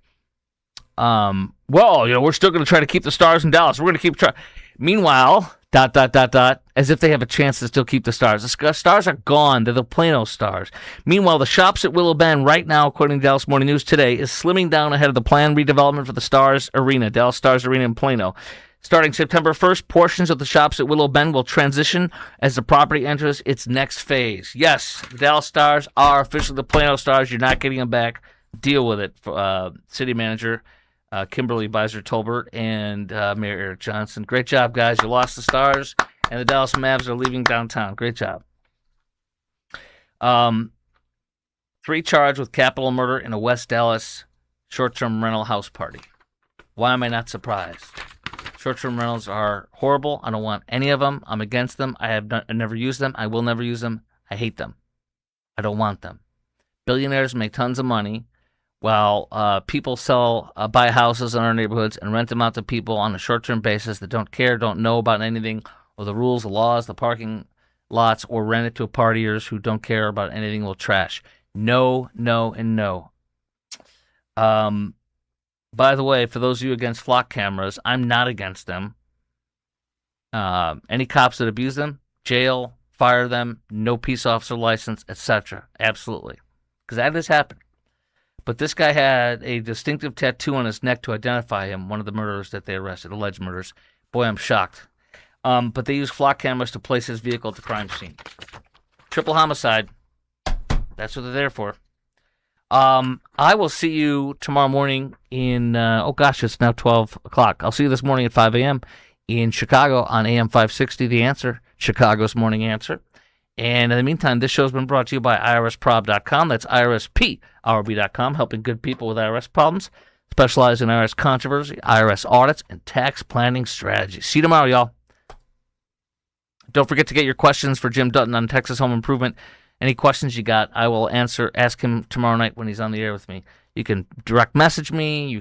well, we're still going to try to keep the Stars in Dallas. We're going to keep trying. Meanwhile, ... as if they have a chance to still keep the Stars. The Stars are gone. They're the Plano Stars. Meanwhile, the Shops at Willow Bend right now, according to Dallas Morning News today, is slimming down ahead of the planned redevelopment for the Stars Arena, Dallas Stars Arena in Plano. Starting September 1st, portions of the Shops at Willow Bend will transition as the property enters its next phase. Yes, the Dallas Stars are officially the Plano Stars. You're not getting them back. Deal with it, city manager Kimberly Beiser Tolbert and Mayor Eric Johnson. Great job, guys. You lost the Stars, and the Dallas Mavs are leaving downtown. Great job. 3 charged with capital murder in a West Dallas short-term rental house party. Why am I not surprised? Short-term rentals are horrible. I don't want any of them. I'm against them. I never used them. I will never use them. I hate them. I don't want them. Billionaires make tons of money while people buy houses in our neighborhoods and rent them out to people on a short-term basis that don't care, don't know about anything, or the rules, the laws, the parking lots, or rent it to partiers who don't care about anything will trash. No, no, and no. By the way, for those of you against flock cameras, I'm not against them. Any cops that abuse them, jail, fire them, no peace officer license, etc. Absolutely. Because that has happened. But this guy had a distinctive tattoo on his neck to identify him, one of the murderers that they arrested, alleged murderers. Boy, I'm shocked. But they used flock cameras to place his vehicle at the crime scene. Triple homicide. That's what they're there for. I will see you tomorrow morning in, it's now 12 o'clock. I'll see you this morning at 5 a.m. in Chicago on AM 560, The Answer, Chicago's Morning Answer. And in the meantime, this show's been brought to you by IRSprob.com. That's IRSPRB.com, helping good people with IRS problems. Specialize in IRS controversy, IRS audits, and tax planning strategies. See you tomorrow, y'all. Don't forget to get your questions for Jim Dutton on Texas Home Improvement. Any questions you got, I will ask him tomorrow night when he's on the air with me. You can direct message me. You